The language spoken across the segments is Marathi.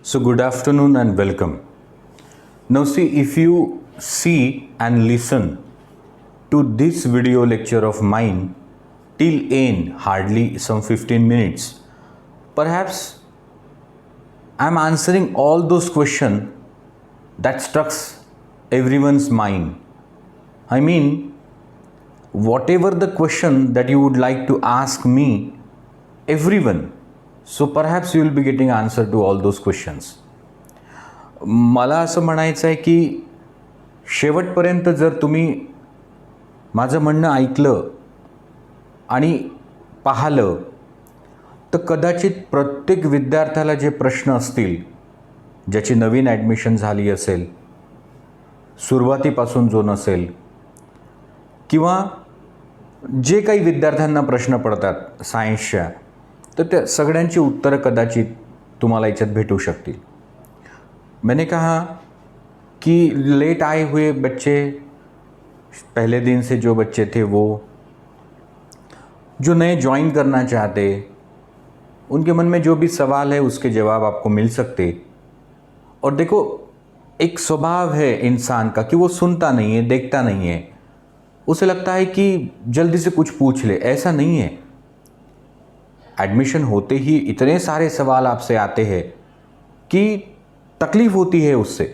So, good afternoon and welcome. Now, see, if you see and listen to this video lecture of mine till end, hardly some 15 minutes, perhaps I am answering all those questions that struck everyone's mind. I mean, whatever the question that you would like to ask me, everyone. So perhaps you will be getting answer to all those questions. मला असं म्हणायचं आहे की शेवटपर्यंत जर तुम्ही माझं म्हणणं ऐकलं आणि पाहिलं तर कदाचित प्रत्येक विद्यार्थ्याला जे प्रश्न असतील, ज्याची नवीन ॲडमिशन झाली असेल, सुरुवातीपासून जो नसेल, किंवा जे काही विद्यार्थ्यांना प्रश्न पडतात सायन्सच्या, तर त्या सगळ्यांची उत्तरं कदाचित तुम्हाला याच्यात भेटू शकतील. मैंने कहा कि लेट आए हुए बच्चे, पहले दिन से जो बच्चे थे वो, जो नए ज्वाइन करना चाहते, उनके मन में जो भी सवाल है उसके जवाब आपको मिल सकते. और देखो, एक स्वभाव है इंसान का कि वो सुनता नहीं है, देखता नहीं है, उसे लगता है कि जल्दी से कुछ पूछ ले. ऐसा नहीं है. एडमिशन होते ही इतने सारे सवाल आपसे आते हैं कि तकलीफ़ होती है उससे.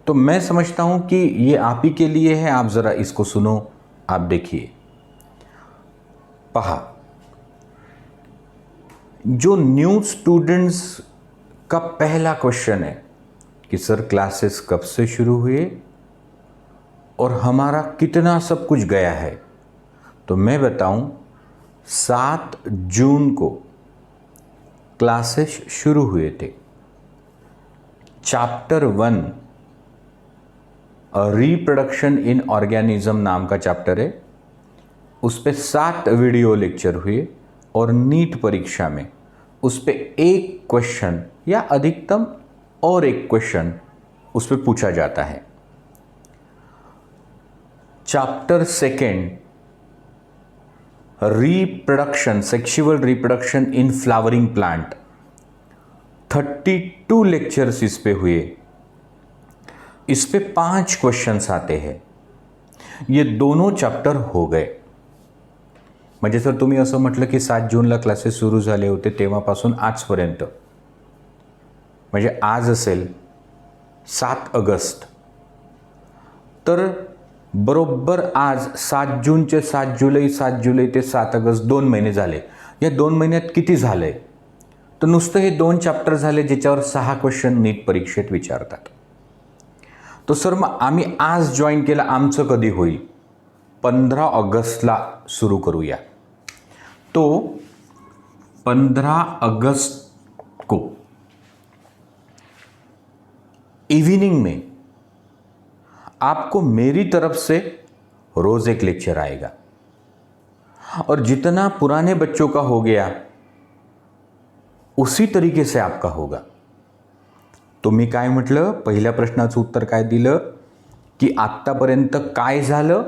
तो मैं समझता हूँ कि ये आप ही के लिए है. आप ज़रा इसको सुनो, आप देखिए. पहा, जो न्यू स्टूडेंट्स का पहला क्वेश्चन है कि सर क्लासेस कब से शुरू हुए और हमारा कितना सब कुछ गया है, तो मैं बताऊं 7 जून को क्लासेस शुरू हुए थे. चैप्टर 1 रिप्रोडक्शन इन ऑर्गेनिज्म नाम का चैप्टर है. उस पे 7 वीडियो लेक्चर हुए और नीट परीक्षा में उस पे एक क्वेश्चन या अधिकतम और एक क्वेश्चन उस पे पूछा जाता है. Chapter 2 reproduction, sexual reproduction in flowering plant, 32 lectures इस पे हुए. इस पे 5 क्वेश्चंस आते हैं. ये दोनों चॅप्टर हो गए. म्हणजे जर तुम्ही असं म्हटलं की 7 जूनला क्लासेस सुरू झाले होते तेव्हापासून आजपर्यंत, म्हणजे आज असेल 7 ऑगस्ट, तर बरोबर आज 7 जूनचे 7 जुलै, 7 जुलै ते 7 ऑगस्ट 2 महिने झाले. या 2 महिन्यात किती झाले? तर नुसतं हे 2 चॅप्टर झाले ज्याच्यावर 6 क्वेश्चन नीट परीक्षेत विचारतात. तो सर मग आम्ही आज जॉईन केलं, आमचं कधी होईल? 15 ऑगस्टला सुरू करूया. तो 15 अगस्त को इवनिंग में आपको मेरी तरफ से रोज एक लेक्चर आएगा. और जितना पुराने बच्चों का हो गया उसी तरीके से आपका होगा. तुम्ही काय म्हटलं, पहिल्या प्रश्नाचं उत्तर काय दिलं की आत्तापर्यंत काय झालं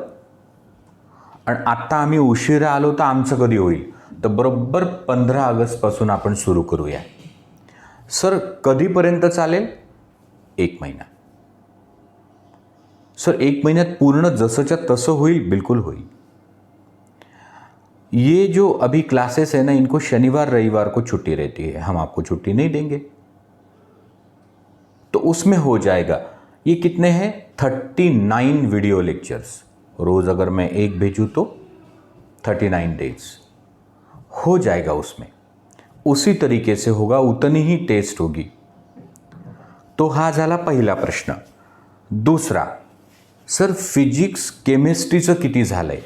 आणि आत्ता आम्ही उशिरा आलो तर आमचं कधी होईल? तर बरोबर 15 ऑगस्ट पासून आपण सुरू करूया. सर कधीपर्यंत चालेल? 1 महिना. सर 1 महिन्यात पूर्ण जसंच्या तसं होईल? बिल्कुल होईल. ये जो अभी क्लासेस है ना, इनको शनिवार रविवार को छुट्टी रहती है. हम आपको छुट्टी नहीं देंगे, तो उसमें हो जाएगा. ये कितने हैं? 39 वीडियो लेक्चर्स. रोज़ अगर मैं एक भेजूँ तो 39 डेज हो जाएगा. उसमें उसी तरीके से होगा, उतनी ही टेस्ट होगी. तो हा झाला पहिला प्रश्न. दुसरा, सर फिजिक्स केमिस्ट्रीचं किती झालंय?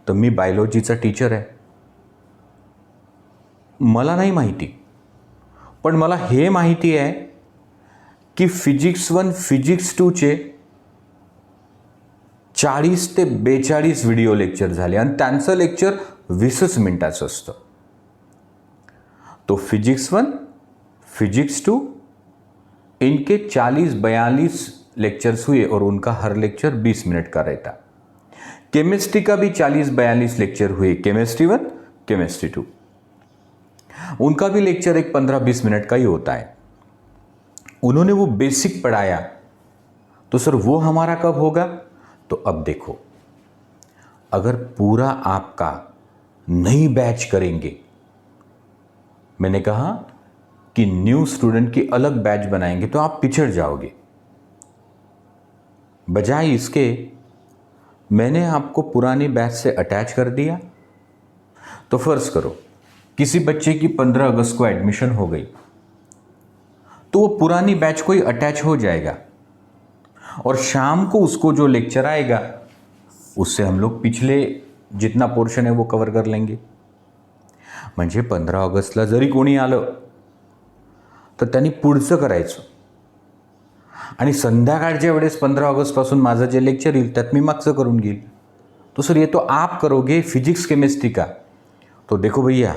तर मी बायोलॉजीचा टीचर आहे, मला नाही माहिती. पण मला हे माहिती आहे की फिजिक्स 1 फिजिक्स 2 चे 40 ते 42 व्हिडिओ लेक्चर झाले आणि त्यांचं लेक्चर 20 मिनिटाचं असतं. तो फिजिक्स 1 फिजिक्स 2 इनके 40-42 लेक्चर्स हुए और उनका हर लेक्चर 20 मिनट का रहता. केमिस्ट्री का भी 40-42 लेक्चर हुए, केमिस्ट्री 1 केमिस्ट्री 2, उनका भी लेक्चर एक 15-20 मिनट का ही होता है. उन्होंने वो बेसिक पढ़ाया, तो सर वो हमारा कब होगा? तो अब देखो, अगर पूरा आपका नई बैच करेंगे, मैंने कहा कि न्यू स्टूडेंट की अलग बैच बनाएंगे तो आप पिछड़ जाओगे। बजाय इसके मैंने आपको पुरानी बैच से अटैच कर दिया। तो फर्ज करो किसी बच्चे की 15 अगस्त को एडमिशन हो गई, तो वो पुरानी बैच को ही अटैच हो जाएगा और शाम को उसको जो लेक्चर आएगा उससे हम लोग पिछले जितना पोर्शन है वो कवर कर लेंगे। म्हणजे 15 ऑगस्टला जरी कोणी आलं तर त्यांनी पुढचं करायचं आणि संध्याकाळच्या वेळेस 15 ऑगस्टपासून माझं जे लेक्चर येईल त्यात मी मागचं करून घेईल। तो सर ये तो आप करोगे फिजिक्स केमिस्ट्री का। तो देखो भैया,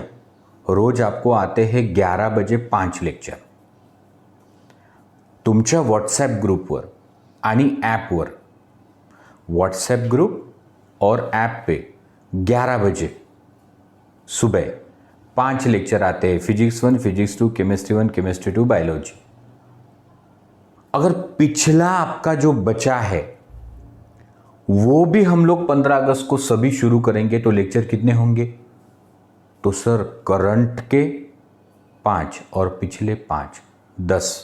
रोज आपको आते हैं 11 बजे 5 लेक्चर। तुमच्या व्हॉट्सॲप ग्रुपवर आणि ॲपवर, व्हाट्सएप ग्रुप और ऐप पे 11 बजे सुबह 5 लेक्चर आते हैं, physics 1, physics 2, chemistry 1, chemistry 2, biology. अगर पिछला आपका जो बचा है वो भी हम लोग 15 अगस्त को सभी शुरू करेंगे तो लेक्चर कितने होंगे? तो सर करंट के 5 और पिछले 5, 10।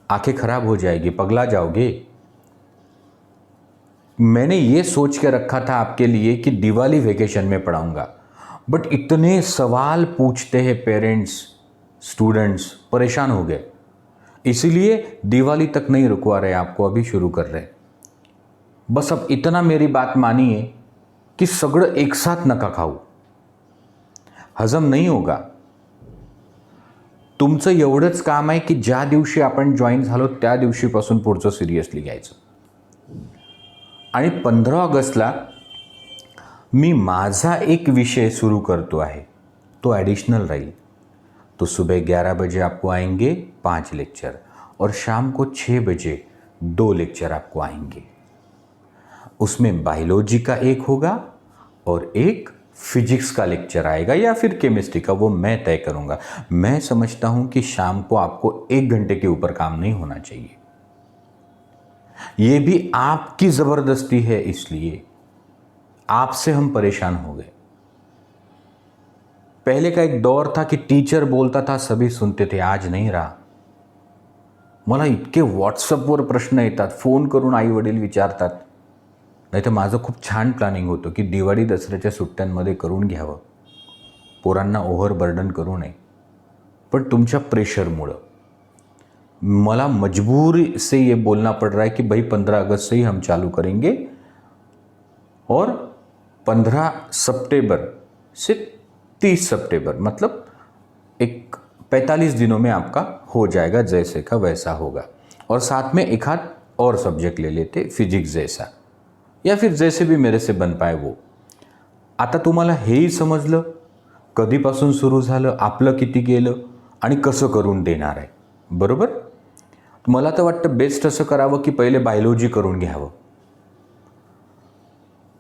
आंखें खराब हो जाएगी, पगला जाओगे। मैंने ये सोच के रखा था आपके लिए कि दिवाली वेकेशन में पढ़ाऊंगा, बट इतने सवाल पूछते हैं पेरेंट्स, स्टूडेंट्स, परेशान हो गए, इसीलिए दिवाली तक नहीं रुकवा रहे आपको, अभी शुरू कर रहे। बस अब इतना मेरी बात मानिए कि सगळं एक साथ नका खाऊ, हजम नहीं होगा। तुमचं एवढंच काम आहे की ज्या दिवशी आपण जॉईन झालो त्या दिवशीपासून पुढचं सिरियसली घ्यायचं। आणि 15 ऑगस्टला मी माझा एक विषय सुरू करतो आहे, तो ॲडिशनल राहील। तो सुबह 11 बजे आपको आएंगे 5 लेक्चर और शाम को 6 बजे 2 लेक्चर आपको आएंगे। उसमें बायोलॉजी का एक होगा और एक फिजिक्स का लेक्चर आएगा या फिर केमिस्ट्री का, वो मैं तय करूँगा। मैं समझता हूँ कि शाम को आपको 1 घंटे के ऊपर काम नहीं होना चाहिए। ये भी आपकी ज़बरदस्ती है, इसलिए आपसे हम परेशान हो गए। पहले का एक दौर था कि टीचर बोलता था सभी सुनते थे, आज नहीं रहा। मला इतके व्हॉट्सअपवर प्रश्न येतात, फोन करून आई वडील विचारतात। नाही तर माझं खूप छान प्लॅनिंग होतं की दिवाळी दसऱ्याच्या सुट्ट्यांमध्ये करून घ्यावं, पोरांना ओव्हरबर्डन करू नये, पण तुमच्या प्रेशरमुळं मला मजबूरी से ये बोलना पड़ रहा है कि भाई 15 अगस्त से ही हम चालू करेंगे और 15 सितंबर से 30 सितंबर, मतलब एक 45 दिनों में आपका हो जाएगा, जैसे का वैसा होगा। और साथ में एक हाथ और सब्जेक्ट ले लेते, फिजिक्स जैसा या फिर जैसे भी मेरे से बन पाए वो। आता तुम्हाला हेही समजलं कधीपासून सुरू झालं, आपलं किती गेलं आणि कसं करून देणार आहे, बरोबर? मला तर वाटतं बेस्ट असं करावं की पहिले बायोलॉजी करून घ्यावं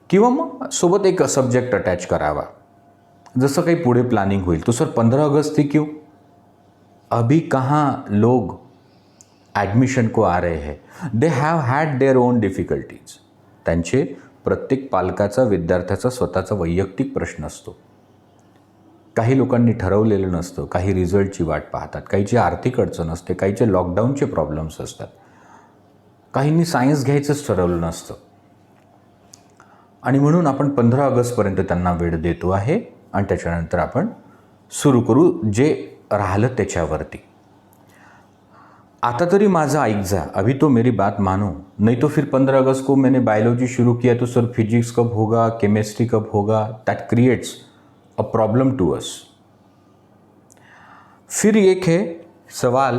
किंवा मग सोबत एक सब्जेक्ट अटॅच करावा, जसं काही पुढे प्लॅनिंग होईल। तो सर 15 अगस्त थी क्यों? अभी कहाँ लोग एडमिशन को आ रहे हैं, they have had their own difficulties. त्यांचे प्रत्येक पालकाचा, विद्यार्थ्याचा स्वतःचा वैयक्तिक प्रश्न असतो। काही लोकांनी ठरवलेलं नसतं, काही रिझल्टची वाट पाहतात, काहीची आर्थिक अडचण असते, काहीचे लॉकडाऊनचे प्रॉब्लेम्स असतात, काहींनी सायन्स घ्यायचंच ठरवलं नसतं। आणि म्हणून आपण 15 ऑगस्टपर्यंत त्यांना वेळ देतो आहे आणि त्याच्यानंतर आपण सुरू करू जे राहिलं त्याच्यावरती। आता तरी माझा ऐक जा, अभी तो मेरी बात मानो, नहीं तो फिर 15 अगस्त को मैंने बायोलॉजी शुरू किया तो सर फिजिक्स कब होगा, केमिस्ट्री कब होगा, that creates a problem to us. फिर एक है सवाल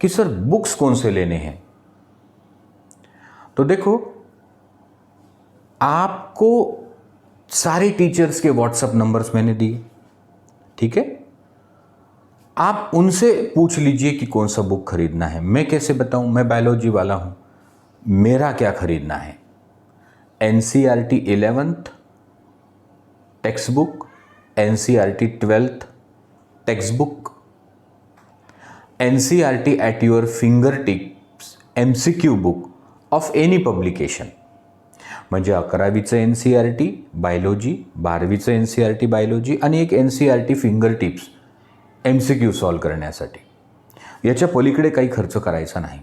कि सर बुक्स कौन से लेने हैं। तो देखो, आपको सारे टीचर्स के व्हाट्सएप नंबर्स मैंने दिए, ठीक है? आप उनसे पूछ लीजिए कि कौन सा बुक खरीदना है। मैं कैसे बताऊं, मैं बायोलॉजी वाला हूं, मेरा क्या खरीदना है? NCERT 11th text book, NCERT 12th text book, NCERT at your finger tip MCQ book of any publication. म्हणजे 11वीचं NCERT बायोलॉजी, 12वीचं NCERT बायोलॉजी आणि एक NCERT finger tips MCQ solve करण्यासाठी. याच्या पलीकडे काही खर्च करायचा नाही.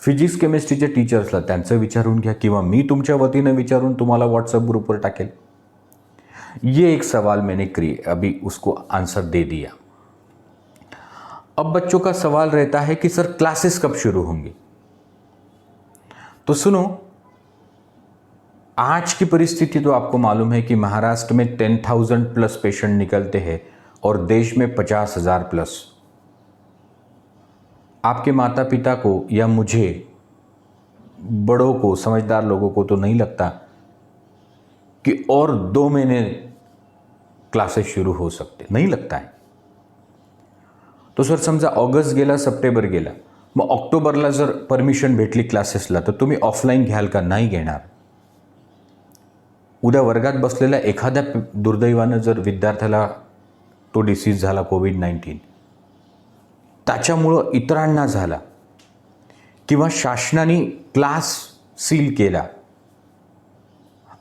फिजिक्स केमिस्ट्रीचे टीचर्सला त्यांचं विचारून घ्या किंवा मी तुमच्या वतीनं विचारून तुम्हाला व्हॉट्सअप ग्रुपवर टाकेल. ये एक सवाल मैंने अभी उसको आंसर दे दिया. अब बच्चों का सवाल रहता है कि सर क्लासेस कब शुरू होंगी. तो सुनो, आज की परिस्थिति तो आपको मालूम है कि महाराष्ट्र में 10,000 प्लस पेशेंट निकलते हैं और देश में 50,000 प्लस. आपके माता पिता को या मुझे, बड़ों को, समझदार लोगों को तो नहीं लगता कि और 2 महीने क्लासेस शुरू हो सकते, नहीं लगता है. तो सर समजा ऑगस्ट गेला, सप्टेंबर गेला, मग ऑक्टोबरला जर परमिशन भेटली क्लासेसला तर तुम्ही ऑफलाईन घ्याल का? नाही घेणार. उद्या वर्गात बसलेल्या एखाद्या दुर्दैवानं जर विद्यार्थ्याला तो डिसीज झाला कोविड-19, त्याच्यामुळं इतरांना झाला किंवा शासनाने क्लास सील केला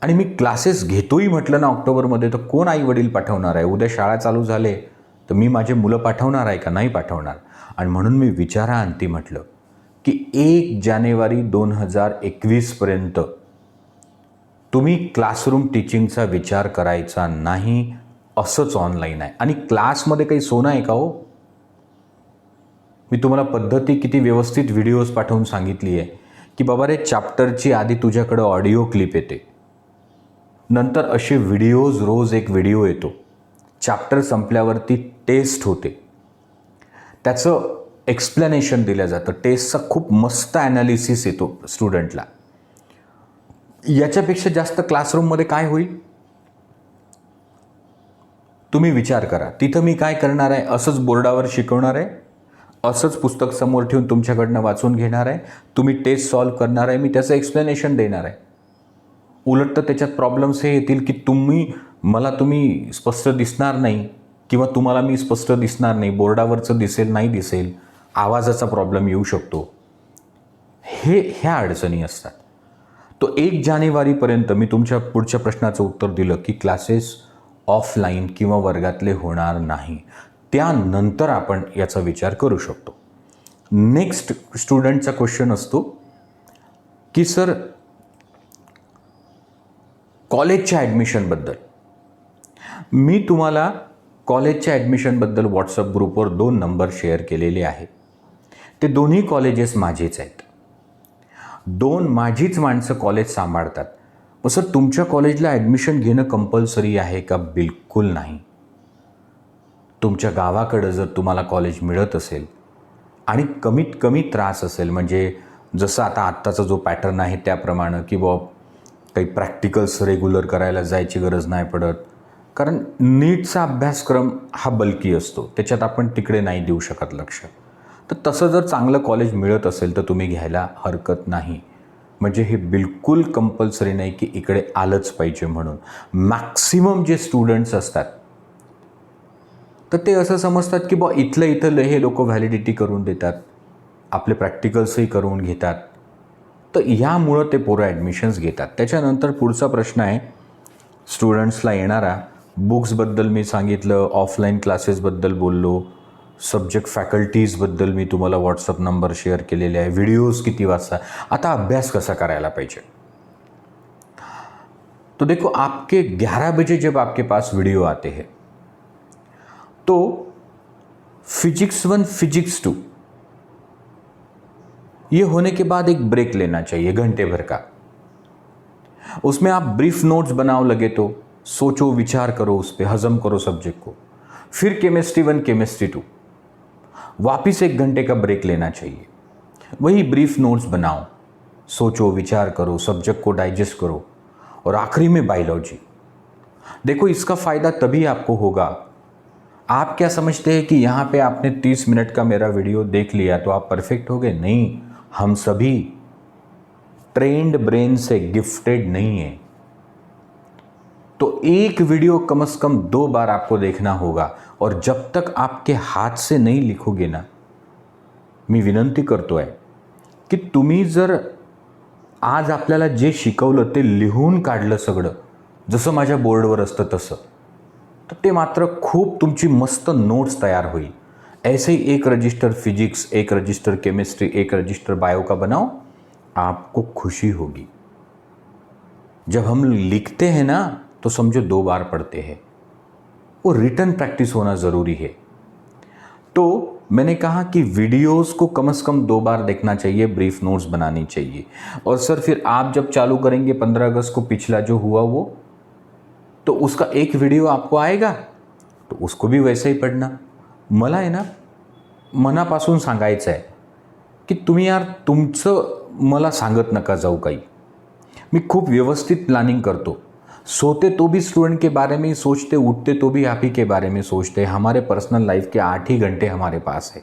आणि मी क्लासेस घेतोही म्हटलं ना ऑक्टोबरमध्ये, तर कोण आई वडील पाठवणार आहे? उद्या शाळा चालू झाले तर मी माझे मुलं पाठवणार आहे का? नाही पाठवणार. आणि म्हणून मी विचारांती म्हटलं की 1 जानेवारी 2021 पर्यंत तुम्ही क्लासरूम टीचिंगचा विचार करायचा नाही, असंच ऑनलाईन आहे. आणि क्लासमध्ये काही सोनं आहे का हो? मी तुम्हाला पद्धती किती व्यवस्थित व्हिडिओज पाठवून सांगितली आहे की बाबा रे, चॅप्टरची आधी तुझ्याकडं ऑडिओ क्लिप येते, नंतर असे व्हिडिओज, रोज एक व्हिडिओ येतो, चॅप्टर संपल्यावरती टेस्ट होते, त्याचं एक्सप्लेनेशन दिलं जातं, टेस्टचा खूप मस्त ॲनालिसिस येतो स्टुडंटला. याच्यापेक्षा जास्त क्लासरूममध्ये काय होईल? तुम्ही विचार करा. तिथं मी काय करणार आहे? असंच बोर्डावर शिकवणार आहे, असंच पुस्तक समोर ठेवून तुमच्याकडनं वाचून घेणार आहे, तुम्ही टेस्ट सॉल्व करणार आहे, मी त्याचं एक्सप्लेनेशन देणार आहे. उलट तर त्याच्यात प्रॉब्लेम्स हे येतील की तुम्ही स्पष्ट दिसणार नाही किंवा तुम्हाला मी स्पष्ट दिसणार नाही, बोर्डावरचं दिसेल नाही दिसेल, आवाजाचा प्रॉब्लेम येऊ शकतो. ह्या अडचणी असतात. तो 1 जानेवारीपर्यंत मी तुमच्या पुढच्या प्रश्नाचं उत्तर दिलं की क्लासेस ऑफलाईन किंवा वर्गातले होणार नाही. त्यानंतर आपण याचा विचार करू शकतो. नेक्स्ट स्टुडंटचा क्वेश्चन असतो की सर कॉलेजच्या ॲडमिशनबद्दल. मी तुम्हाला कॉलेजच्या ॲडमिशनबद्दल व्हॉट्सअप ग्रुपवर 2 नंबर शेअर केलेले आहेत. ते दोन्ही कॉलेजेस माझेच आहेत. 2 माझीच माणसं कॉलेज सांभाळतात. मग सर तुमच्या कॉलेजला ॲडमिशन घेणं कंपल्सरी आहे का? बिलकुल नाही. तुमच्या गावाकडं जर तुम्हाला कॉलेज मिळत असेल आणि कमीत कमी त्रास असेल, म्हणजे जसं आत्ताचा जो पॅटर्न आहे त्याप्रमाणे की काही प्रॅक्टिकल्स रेग्युलर करायला जायची गरज नाही पडत, कारण नीटचा अभ्यासक्रम हा बल्की असतो, त्याच्यात आपण तिकडे नाही देऊ शकत लक्ष. तर तसं जर चांगलं कॉलेज मिळत असेल तर तुम्ही घ्यायला हरकत नाही. म्हणजे हे बिलकुल कंपल्सरी नाही की इकडे आलंच पाहिजे म्हणून. मॅक्सिमम जे स्टुडंट्स असतात तर ते असं समजतात की इथलं हे लोक व्हॅलिडिटी करून देतात, आपले प्रॅक्टिकल्सही करून घेतात, तर यामुळं ते पोरं ॲडमिशन्स घेतात. त्याच्यानंतर पुढचा प्रश्न आहे स्टुडंट्सला येणारा. बुक्सबद्दल मी सांगितलं, ऑफलाईन क्लासेसबद्दल बोललो, सब्जेक्ट फॅकल्टीजबद्दल मी तुम्हाला व्हॉट्सअप नंबर शेअर केलेले आहे, व्हिडिओज किती वाजता. आता अभ्यास कसा करायला पाहिजे? तो देखो, आपके 11 बजे जब आपके पास वीडियो आते हैं तो फिजिक्स 1 फिजिक्स 2 ये होने के बाद एक ब्रेक लेना चाहिए घंटे भर का. उसमें आप ब्रीफ नोट्स बनाओ लगे तो, सोचो, विचार करो, उस पर हजम करो सब्जेक्ट को. फिर केमिस्ट्री 1 केमिस्ट्री 2 वापिस 1 घंटे का ब्रेक लेना चाहिए. वही ब्रीफ नोट्स बनाओ, सोचो, विचार करो, सब्जेक्ट को डाइजेस्ट करो, और आखिरी में बायोलॉजी. देखो, इसका फ़ायदा तभी आपको होगा. आप क्या समझते हैं कि यहाँ पे आपने 30 मिनट का मेरा वीडियो देख लिया तो आप परफेक्ट हो गए? नहीं, हम सभी ट्रेंड ब्रेन से गिफ्टेड नहीं है. तो एक वीडियो कम से कम 2 बार आपको देखना होगा. और जब तक आपके हाथ से नहीं लिखोगे ना, मी विनंती करतोय, की तुम्ही जर आज आपल्याला जे शिकवलं ते लिहून काढलं सगळं, जसं माझ्या बोर्डवर असतं तसं, तर ते मात्र खूप तुमची मस्त नोट्स तयार होईल. ऐसे ही एक रजिस्टर फिजिक्स, एक रजिस्टर केमिस्ट्री, एक रजिस्टर बायो का बनाओ, आपको खुशी होगी. जब हम लिखते हैं ना तो समझो 2 बार पढ़ते हैं. वो रिटन प्रैक्टिस होना ज़रूरी है. तो मैंने कहा कि वीडियोस को कम से कम 2 बार देखना चाहिए, ब्रीफ नोट्स बनानी चाहिए. और सर फिर आप जब चालू करेंगे 15 अगस्त को पिछला जो हुआ वो, तो उसका एक वीडियो आपको आएगा, तो उसको भी वैसे ही पढ़ना. मला आहे ना मनापासून सांगायचं आहे की तुम्ही यार तुमचं मला सांगत नका जाऊ काही. मी खूप व्यवस्थित प्लानिंग करतो. सोते तो भी स्टूडेंट के बारे में ही सोचते, उठते तो भी आप ही के बारे में सोचते. हमारे पर्सनल लाइफ के 8 ही घंटे हमारे पास है.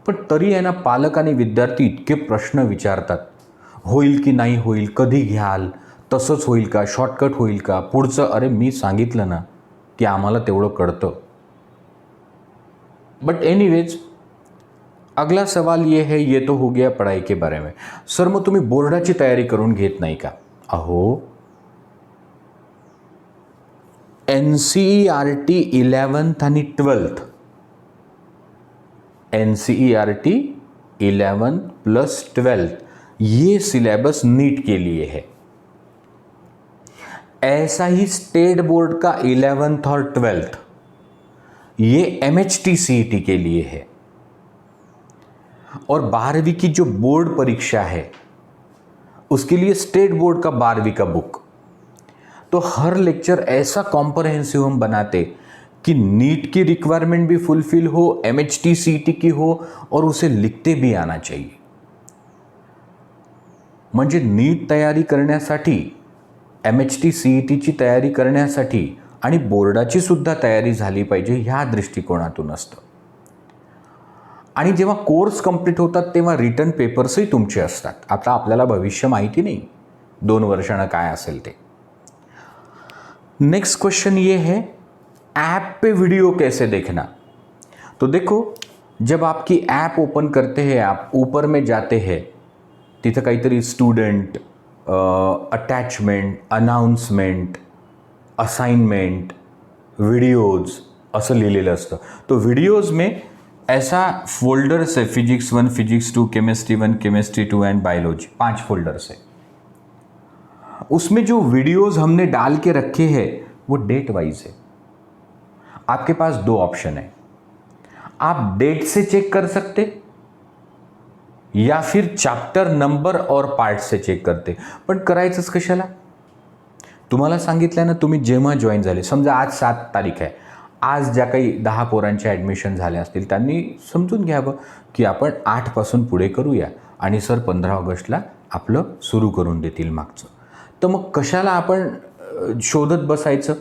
पण तरी आहे ना पालक आणि विद्यार्थी इतके प्रश्न विचारतात, होईल की नाही होईल, कधी घ्याल, तसंच होईल का, शॉर्टकट होईल का, पुढचं. अरे मी सांगितलं ना की आम्हाला तेवढं कळतं. बट एनीवेज, अगला सवाल ये है, ये तो हो गया पढ़ाई के बारे में. सर मग तुम्ही बोर्डाची तयारी करून घेत नाही का? अहो NCERT 11th आणि 12th, NCERT 11 प्लस 12th, ये सिलेबस नीट के लिए है. ऐसा ही स्टेट बोर्ड का 11th और 12th, ये MHT CET के लिए है. और 12वीं की जो बोर्ड परीक्षा है उसके लिए स्टेट बोर्ड का 12वीं का बुक. तो हर लेक्चर ऐसा कॉम्प्रहेंसिव हम बनाते कि नीट की रिक्वायरमेंट भी फुलफिल हो, MHT CET की हो, और उसे लिखते भी आना चाहिए. म्हणजे नीट तयारी करण्यासाठी, MHT CETची तयारी करण्यासाठी आणि बोर्डाची सुद्धा तयारी झाली पाहिजे, ह्या दृष्टिकोनातून असतं. आणि जेव्हा कोर्स कंप्लीट होतात तेव्हा रिटर्न पेपर्सही तुमचे असतात. आता आपल्याला भविष्य माहिती नाही 2 वर्षांना काय असेल ते. नेक्स्ट क्वेश्चन ये है, ऐप पे वीडियो कैसे देखना. तो देखो, जब आपकी ऐप ओपन करते हैं, आप ऊपर में जाते हैं, तिथं काहीतरी student, attachment, announcement, assignment, videos असं लिहिलेलं असतं. तो वीडियोज में ऐसा फोल्डर्स है, physics 1, physics 2, chemistry 1, chemistry 2 end biology, 5 folders है. उसमें जो वीडियोस हमने डाल के रखे हैं वो डेट वाइज है. आपके पास 2 ऑप्शन है. आप डेट से चेक कर सकते या फिर चॅप्टर नंबर और पार्ट से चेक करते. पण करायचंच कशाला? तुम्हाला सांगितलं ना, तुम्ही जेव्हा जॉईन झाले, समजा आज 7 तारीख आहे, आज ज्या काही 10 पोरांच्या ॲडमिशन झाल्या असतील त्यांनी समजून घ्यावं की आपण 8 पासून पुढे करूया आणि सर 15 ऑगस्टला आपलं सुरू करून देतील मागचं. तर मग कशाला आपण शोधत बसायचं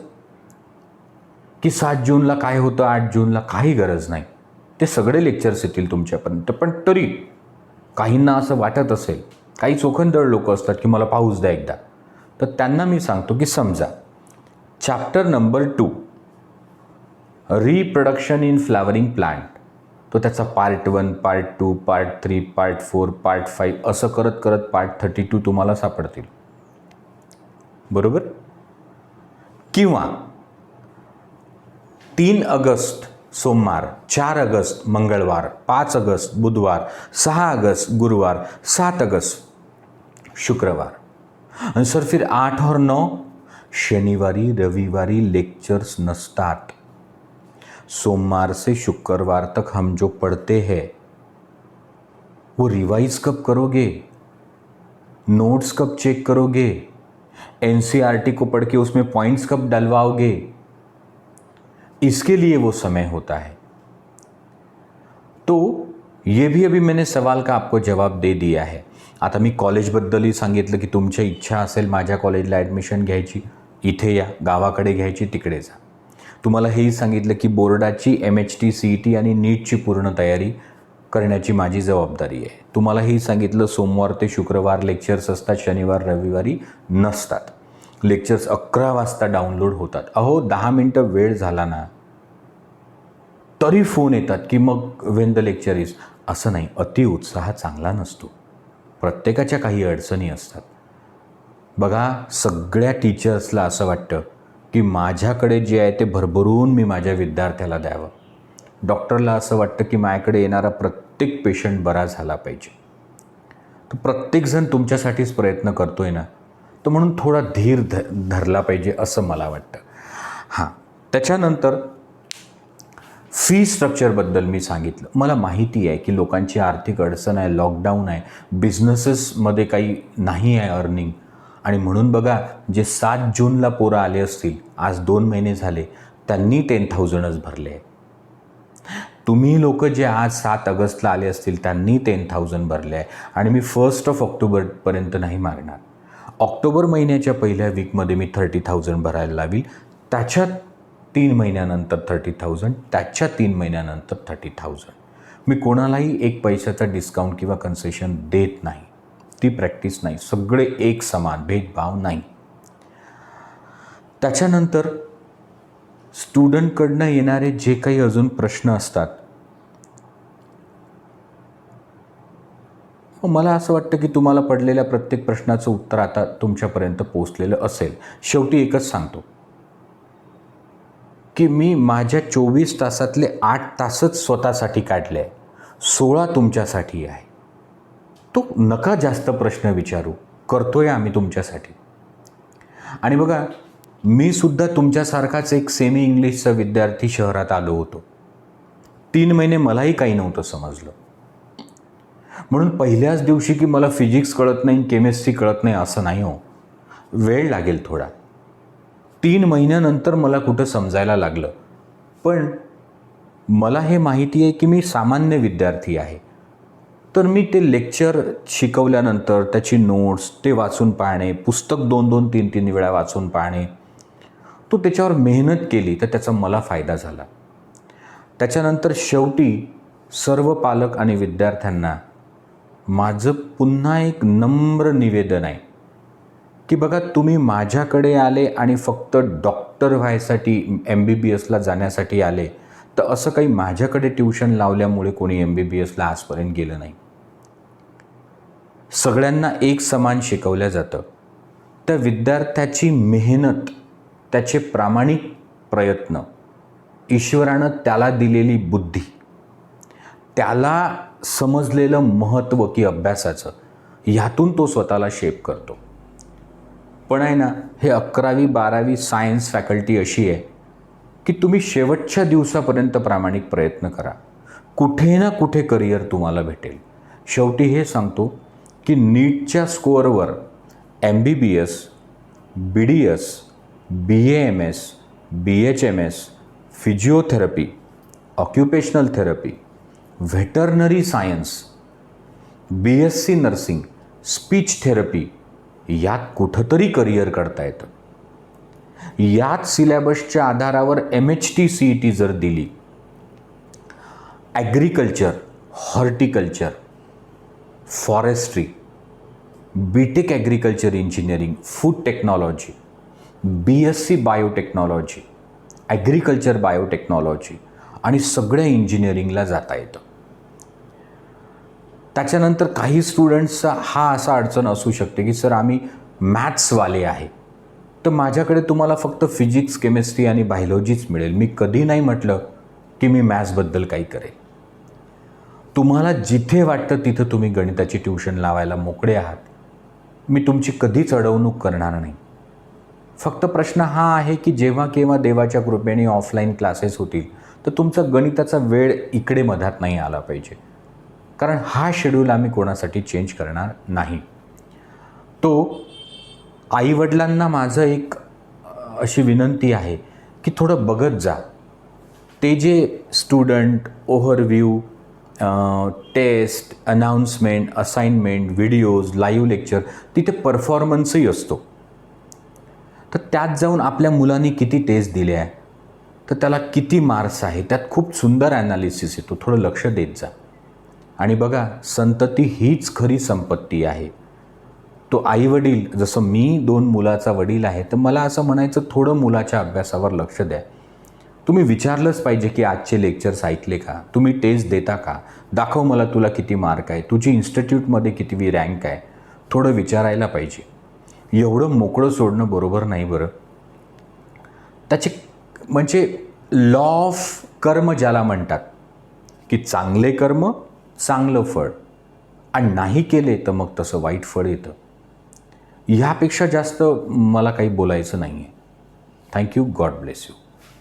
की 7 जूनला काय होतं, 8 जूनला? काही गरज नाही. ते सगळे लेक्चर्स येतील तुमच्यापर्यंत. पण तरी काहींना असं वाटत असेल, काही चोखंदळ लोक असतात की मला पाहूच द्या एकदा, तर त्यांना मी सांगतो की समजा chapter number 2, reproduction in flowering plant, तो त्याचा part 1, part 2, part 3, part 4, part 5 असं करत करत पार्ट 32 तुम्हाला सापडतील. बरोबर? किंवा 3 अगस्त सोमवार, 4 अगस्त मंगळवार, 5 अगस्त बुधवार, 6 अगस्त गुरुवार, 7 अगस्त शुक्रवार. आणि सर फिर 8 और 9 शनिवारी रविवारी लेक्चर्स नसतात. सोमवार से शुक्रवार तक हम जो पढ़ते हैं वो रिवाइज कब करोगे? नोट्स कब चेक करोगे? NCERT को पढ़ के उसमें पॉइंट्स कब डलवाओगे? इसके लिए वो समय होता है. तो ये भी अभी मैंने सवाल का आपको जवाब दे दिया है. आता मी कॉलेजबद्दलही सांगितलं की तुमची इच्छा असेल माझ्या कॉलेजला ॲडमिशन घ्यायची, इथे या, गावाकडे घ्यायची तिकडे जा. तुम्हाला हेही सांगितलं की बोर्डाची MHT CET आणि नीटची पूर्ण तयारी करण्याची माझी जबाबदारी आहे. तुम्हाला हेही सांगितलं सोमवार ते शुक्रवार लेक्चर्स असतात, शनिवार रविवारी नसतात. लेक्चर्स 11 वाजता डाउनलोड होतात. अहो 10 मिनटं वेळ झाला ना तरी फोन येतात की मग वेन द लेक्चर इज. असं नाही, अतिउत्साह चांगला नसतो. प्रत्येकाच्या काही अडचणी असतात. बघा, सगळ्या टीचर्सला असं वाटतं की माझ्याकडे जे आहे ते भरभरून मी माझ्या विद्यार्थ्याला द्यावं. डॉक्टरला असं वाटतं की माझ्याकडे येणारा प्रत्येक पेशंट बरा झाला पाहिजे. तर प्रत्येकजण तुमच्यासाठीच प्रयत्न करतोय ना, तर म्हणून थोडा धीर धरला पाहिजे असं मला वाटतं. हां, त्याच्यानंतर फी स्ट्रक्चरबद्दल मी सांगितलं. मला माहिती आहे की लोकांची आर्थिक अडचण आहे, लॉकडाऊन आहे, बिझनेसेसमध्ये काही नाही आहे अर्निंग, आणि म्हणून बघा, जे 7 जूनला पोरं आले असतील, आज 2 महिने झाले, त्यांनी 10,000च भरले आहे. तुम्ही लोक जे आज 7 ऑगस्टला आले असतील त्यांनी 10,000 भरले आहे, आणि मी 1 ऑक्टोबरपर्यंत नाही मागणार. ऑक्टोबर महिन्याच्या पहिल्या वीकमध्ये मी 30,000 भरायला लावील, त्याच्या 3 महिन्यानंतर 30,000, त्याच्या 3 महिन्यानंतर 30,000. मी कोणालाही एक पैशाचा डिस्काउंट किंवा कन्सेशन देत नाही. ती प्रॅक्टिस नाही. सगळे एक समान, भेदभाव नाही. त्याच्यानंतर स्टुडंटकडनं येणारे जे काही अजून प्रश्न असतात, मला असं वाटतं की तुम्हाला पडलेल्या प्रत्येक प्रश्नाचं उत्तर आता तुमच्यापर्यंत पोहोचलेलं असेल. शेवटी एकच सांगतो की मी माझ्या 24 तासातले 8 तासच स्वतःसाठी काढले आहे, 16 तुमच्यासाठी आहे. तो नका जास्त प्रश्न विचारू, करतोय आम्ही तुमच्यासाठी. आणि बघा, मी सुद्धा तुमच्यासारखाच एक सेमी इंग्लिशचा विद्यार्थी शहरात आलो होतो. 3 महिने मलाही काही नव्हतं समजलं. म्हणून पहिल्याच दिवशी की मला फिजिक्स कळत नाही, केमिस्ट्री कळत नाही असं नाही हो. वेळ लागेल थोडा. 3 महिन्यानंतर मला कुठं समजायला लागलं. पण मला हे माहिती आहे की मी सामान्य विद्यार्थी आहे. तर मी ते लेक्चर शिकवल्यानंतर त्याची नोट्स ते वाचून पाहणे, पुस्तक 2-2, 3-3 वेळा वाचून पाहणे, तो त्याच्यावर मेहनत केली तर त्याचा मला फायदा झाला. त्याच्यानंतर शेवटी सर्व पालक आणि विद्यार्थ्यांना माझं पुन्हा एक नम्र निवेदन आहे की बघा, तुम्ही माझ्याकडे आले आणि फक्त डॉक्टर व्हायसाठी, MBBSला जाण्यासाठी आले, तर असं काही माझ्याकडे ट्युशन लावल्यामुळे कोणी MBBSला आजपर्यंत गेलं नाही. सगळ्यांना एक समान शिकवलं जातं. त्या विद्यार्थ्याची मेहनत, त्याचे प्रामाणिक प्रयत्न, ईश्वरानं त्याला दिलेली बुद्धी, त्याला समजलेलं महत्त्व की अभ्यासाचं, ह्यातून तो स्वतःला शेप करतो. पण आहे ना, हे 11वी 12वी सायन्स फॅकल्टी अशी आहे की तुम्ही शेवटच्या दिवसापर्यंत प्रामाणिक प्रयत्न करा, कुठे ना कुठे करिअर तुम्हाला भेटेल. शेवटी हे सांगतो की नीटच्या स्कोअरवर MBBS, BDS, BAMS, BHMS, physiotherapy, occupational therapy, veterinary science, BSc nursing, speech therapy, यात कुठंतरी करिअर करता येतं. याच सिलेबसच्या आधारावर MHT CET जर दिली, agriculture, horticulture, forestry, BTech agriculture engineering, food technology, BSc biotechnology, agriculture biotechnology, आणि सगळ्या इंजिनिअरिंगला जाता येतं. त्याच्यानंतर काही स्टुडंट्सचा हा असा अडचण असू शकते की सर आम्ही मॅथ्सवाले आहे, तर माझ्याकडे तुम्हाला फक्त फिजिक्स, केमिस्ट्री आणि बायोलॉजीच मिळेल. मी कधी नाही म्हटलं की मी मॅथ्सबद्दल काही करेल. तुम्हाला जिथे वाटतं तिथं तुम्ही गणिताची ट्यूशन लावायला मोकळे आहात. मी तुमची कधीच अडवणूक करणार नाही. फक्त प्रश्न हा आहे की जेव्हा केव्हा देवाच्या कृपेने ऑफलाईन क्लासेस होतील तर तुमचा गणिताचा वेळ इकडे मधात नाही आला पाहिजे, कारण हा शेड्यूल आम्ही कोणासाठी चेंज करणार नाही. तो आईवडिलांना माझं एक अशी विनंती आहे की थोडं बघत जा. ते जे student overview, test, announcement, assignment, videos, live lecture, तिथे परफॉर्मन्सही असतो. तर त्यात जाऊन आपल्या मुलांनी किती टेस्ट दिले आहे, तर त्याला किती मार्क्स आहे, त्यात खूप सुंदर ॲनालिसिस येतो. थोडं लक्ष देत जा. आणि बघा, संतती हीच खरी संपत्ती आहे. तो आईवडील, जसं मी 2 मुलाचा वडील आहे, तर मला असं म्हणायचं, थोडं मुलाच्या अभ्यासावर लक्ष द्या. तुम्ही विचारलंच पाहिजे की आजचे लेक्चर्स ऐकले का, तुम्ही टेस्ट देता का, दाखव मला तुला किती मार्क आहे, तुझी इन्स्टिट्यूटमध्ये कितवी रँक आहे, थोडं विचारायला पाहिजे. एवढं मोकळं सोडणं बरोबर नाही बरं. त्याचे म्हणजे लॉ ऑफ कर्म ज्याला म्हणतात की चांगले कर्म चांगलं फळ, आणि नाही केले तर मग तसं वाईट फळ येतं. ह्यापेक्षा जास्त मला काही बोलायचं नाही आहे. थँक्यू. God bless you.